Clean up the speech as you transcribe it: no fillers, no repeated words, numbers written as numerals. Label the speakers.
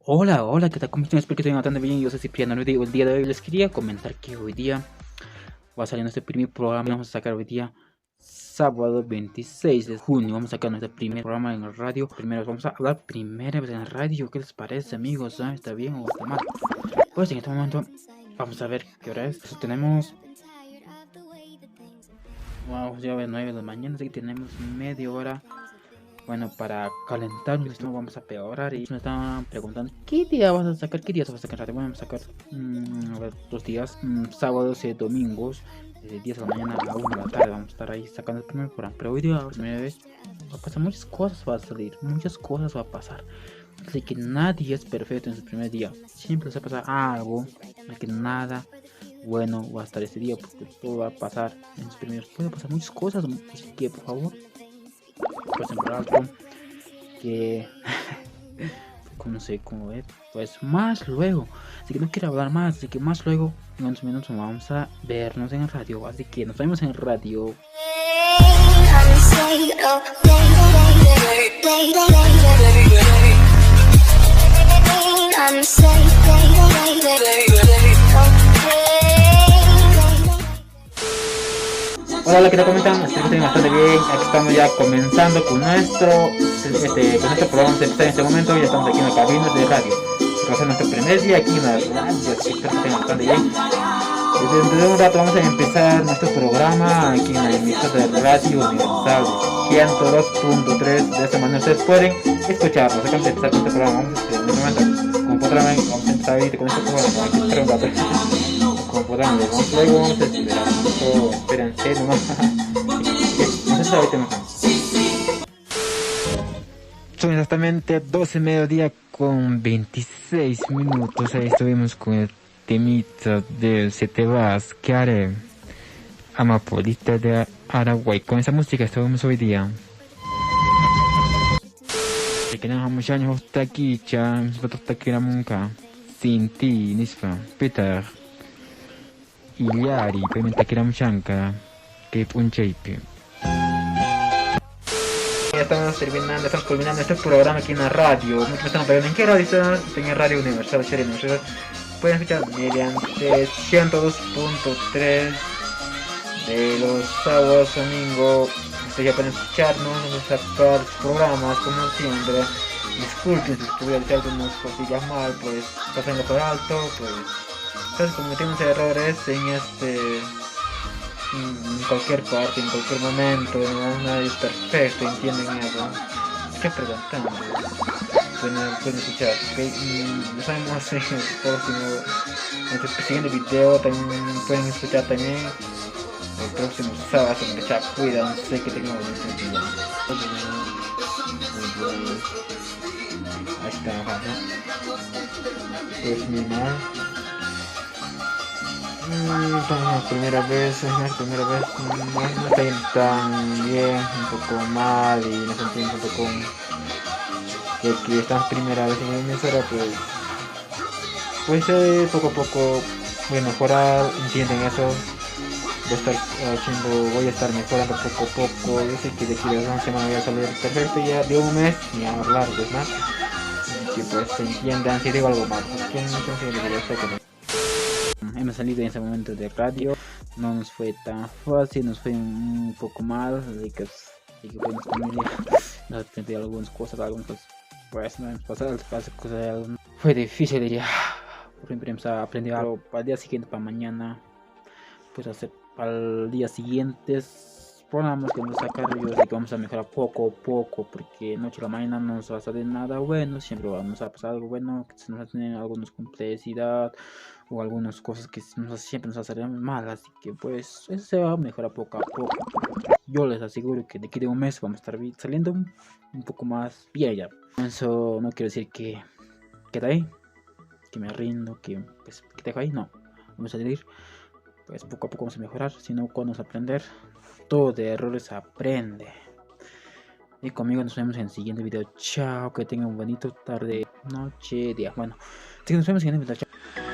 Speaker 1: Hola, hola, ¿qué tal? ¿Cómo están? Espero que estén bastante bien. Yo soy Cipriano. El día de hoy les quería comentar que hoy día va a salir nuestro primer programa. Vamos a sacar hoy día, sábado 26 de junio. Vamos a sacar nuestro primer programa en la radio. Primero vamos a hablar primera vez en la radio. ¿Qué les parece, amigos? ¿Está bien o está mal? Pues en este momento vamos a ver qué hora es. Tenemos, wow, ya es 9 de la mañana, así que tenemos media hora. Bueno, para calentarnos, esto vamos a peorar. Y me estaban preguntando, ¿qué día vas a sacar? ¿Qué días vas a sacar radio? Bueno, vamos a sacar, a ver, 2 días, sábados y domingos, de 10 de la mañana a 1 de la tarde. Vamos a estar ahí sacando el primer programa. Pero hoy día, primera vez, va a pasar muchas cosas, va a salir, muchas cosas va a pasar. Así que nadie es perfecto en su primer día. Siempre se va a pasar algo, de que nada bueno va a estar ese día, porque todo va a pasar en sus primeros. Puede pasar muchas cosas, así que por favor, pues en por alto que no sé cómo es, pues más luego, así que no quiero hablar más, así que más luego en unos minutos vamos a vernos en el radio, así que nos vemos en el radio. Hola, ¿qué tal? ¿Cómo están? Espero que estén bastante bien. Aquí estamos ya comenzando con nuestro programa. En este momento ya estamos aquí en la cabina de radio. Va a ser nuestro primer día aquí en la radio, así que espero que estén bastante bien. Dentro de un rato vamos a empezar nuestro programa aquí en la emisora de Radio Universal 102.3. De esta manera ustedes pueden escucharnos. Acá vamos a empezar con este programa. Vamos a momento, como podrán ver, vamos a empezar ahorita con este programa. Aquí espera un rato. Como podrán ver, luego vamos a esperar. Espérense nomás. No sé si ahorita mejor. Son exactamente 12 mediodía con 26 minutos. Ahí estuvimos con el temita de Se te vas, ¿qué haré? Amapolita de Araguay. Con esa música estuvimos hoy día. Que nos vamos a hasta aquí, cha, nosotros aquí la munca. Sin ti, Nisfa, Peter, Iliari, Pimenta Kiramshanka, Cape Unchaipi. Ya estamos culminando este programa aquí en la radio. Muchos me están preguntando en qué radio está. En Radio Universal, Serie Universal. Pueden escuchar mediante 102.3 de los sábados, domingo. Ustedes ya pueden escucharnos, vamos a sacar programas como siempre. Disculpen si pudiera decir algunas cosillas mal, pues pasenlo por alto, pues entonces cometimos errores en cualquier parte, en cualquier momento, no nadie es perfecto, entienden eso. ¿Qué preguntamos? Pueden escuchar, ¿ok? Nos vemos en el próximo, en el siguiente video, también pueden escuchar también el próximo sábado, ya cuídense que tengan un día. Ahí está, pues mi mamá. Primera vez, no, no está tan bien, un poco mal y nos sentimos un poco que esta primera vez en la emisora, pues poco a poco voy a mejorar, entienden eso, voy a estar mejorando poco a poco. Yo sé que de aquí a 2 semanas voy a salir perfecto, ya de un mes ni a hablar pues más, que pues se entiendan si digo algo mal, porque no se entiende, yo sé que no. Hemos salido en ese momento de radio, no nos fue tan fácil, nos fue un poco mal, así que bueno, familia, nos aprendí algunas cosas, pues no hemos pasado, fue difícil, diría. Por ejemplo, hemos aprendido algo para el día siguiente, para mañana, pues hacer para el día siguiente programas que vamos a sacar, yo sé que vamos a mejorar poco a poco, porque noche a la mañana no nos va a salir nada bueno, siempre vamos a pasar algo bueno, que se nos va a tener algunas complejidad o algunas cosas que siempre nos va a salir mal, así que pues eso se va a mejorar poco a poco. Yo les aseguro que de aquí de un mes vamos a estar saliendo un poco más bien ya. Eso no quiero decir que queda ahí, que me rindo, que pues que dejo ahí, no, vamos a salir, pues poco a poco vamos a mejorar, sino cuando vamos a aprender. Todo de errores se aprende. Y conmigo nos vemos en el siguiente video. Chao, que tengan un bonito tarde, noche, día. Bueno, así que nos vemos en el siguiente video. Chao.